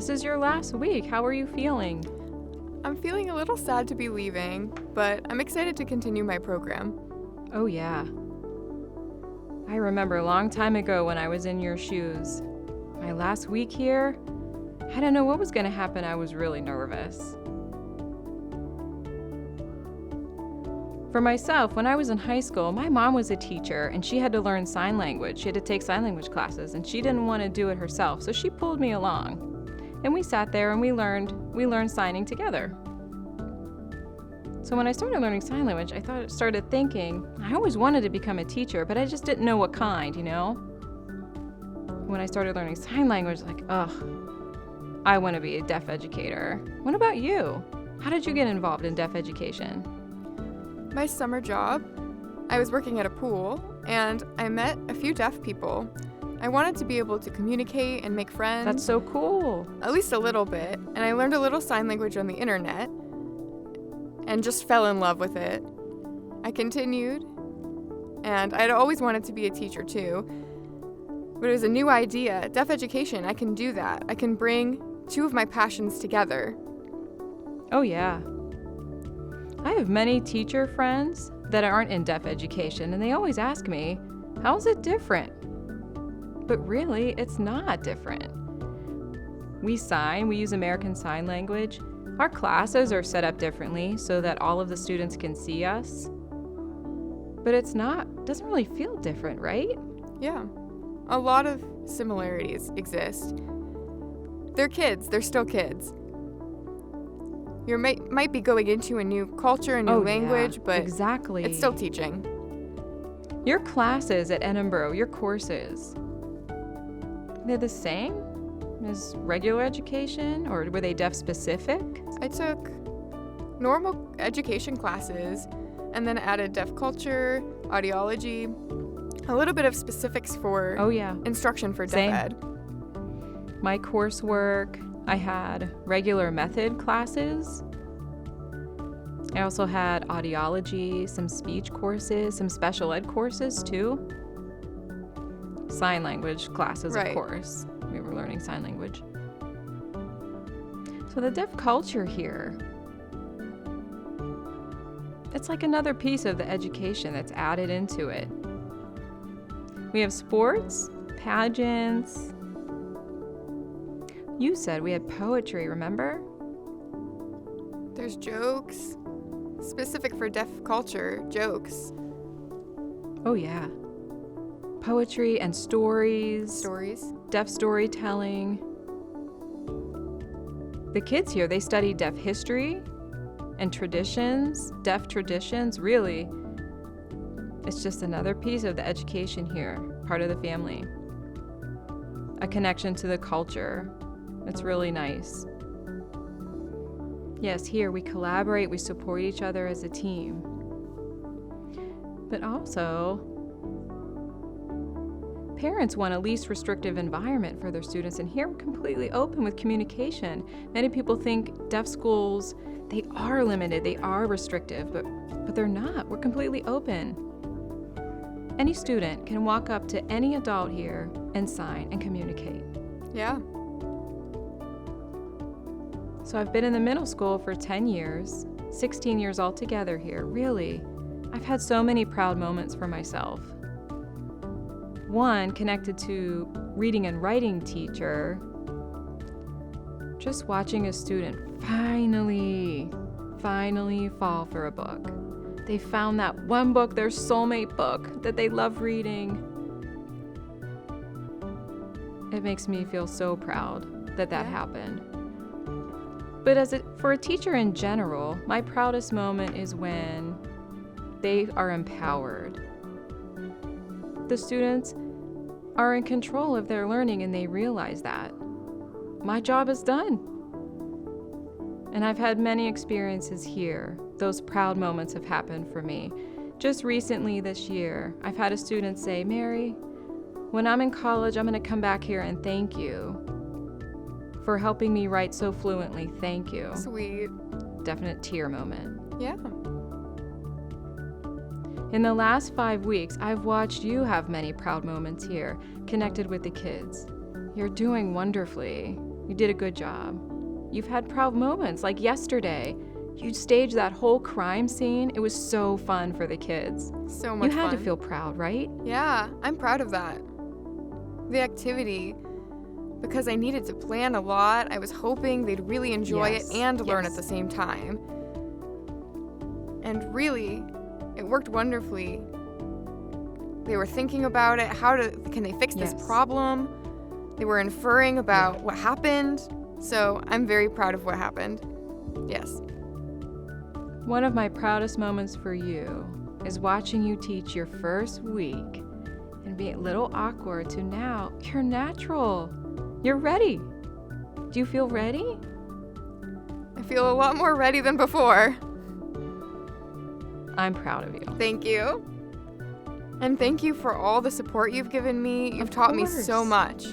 This is your last week. How are you feeling? I'm feeling a little sad to be leaving, but I'm excited to continue my program. Oh, yeah. I remember a long time ago when I was in your shoes. My last week here, I didn't know what was going to happen. I was really nervous. For myself, when I was in high school, my mom was a teacher and she had to learn sign language. She had to take sign language classes and she didn't want to do it herself, so she pulled me along. And we sat there and we learned signing together. So when I started learning sign language, I started thinking, I always wanted to become a teacher, but I just didn't know what kind, When I started learning sign language, I want to be a deaf educator. What about you? How did you get involved in deaf education? My summer job, I was working at a pool, and I met a few deaf people. I wanted to be able to communicate and make friends. That's so cool. At least a little bit. And I learned a little sign language on the internet and just fell in love with it. I continued, and I'd always wanted to be a teacher too. But it was a new idea. Deaf education, I can do that. I can bring two of my passions together. Oh, yeah. I have many teacher friends that aren't in deaf education, and they always ask me, how is it different? But really, it's not different. We use American Sign Language. Our classes are set up differently so that all of the students can see us. But doesn't really feel different, right? Yeah, a lot of similarities exist. They're kids, they're still kids. You might be going into a new culture, a new language, yeah, but exactly. It's still teaching. Your classes at Edinboro, your courses, they're the same as regular education, or were they deaf specific? I took normal education classes and then added deaf culture, audiology, a little bit of specifics for instruction for deaf ed. My coursework, I had regular method classes. I also had audiology, some speech courses, some special ed courses too. Sign language classes, of course. We were learning sign language. So the deaf culture here, it's like another piece of the education that's added into it. We have sports, pageants. You said we had poetry, remember? There's jokes, specific for deaf culture, jokes. Oh yeah. Poetry and stories. Deaf storytelling. The kids here, they study deaf history and traditions, deaf traditions, really. It's just another piece of the education here, part of the family. A connection to the culture. It's really nice. Yes, here we collaborate, we support each other as a team. But also, parents want a least restrictive environment for their students, and here we're completely open with communication. Many people think deaf schools, they are limited, they are restrictive, but they're not. We're completely open. Any student can walk up to any adult here and sign and communicate. Yeah. So I've been in the middle school for 10 years, 16 years altogether here. Really, I've had so many proud moments for myself. One connected to reading and writing teacher, just watching a student finally fall for a book. They found that one book, their soulmate book that they love reading. It makes me feel so proud that happened. But for a teacher in general, my proudest moment is when they are empowered. The students are in control of their learning and they realize that. My job is done. And I've had many experiences here. Those proud moments have happened for me. Just recently this year, I've had a student say, Mary, when I'm in college, I'm going to come back here and thank you for helping me write so fluently. Thank you. Sweet. Definite tear moment. Yeah. In the last 5 weeks, I've watched you have many proud moments here, connected with the kids. You're doing wonderfully. You did a good job. You've had proud moments, like yesterday. You staged that whole crime scene. It was so fun for the kids. So much You had fun. to feel proud, right? Yeah, I'm proud of that. The activity, because I needed to plan a lot, I was hoping they'd really enjoy Yes, it and learn yes. at the same time. And really, it worked wonderfully. They were thinking about it. Can they fix this Yes. problem? They were inferring about what happened. So I'm very proud of what happened. Yes. One of my proudest moments for you is watching you teach your first week and being a little awkward to now you're natural. You're ready. Do you feel ready? I feel a lot more ready than before. I'm proud of you. Thank you. And thank you for all the support you've given me. You've Of taught me so course. much.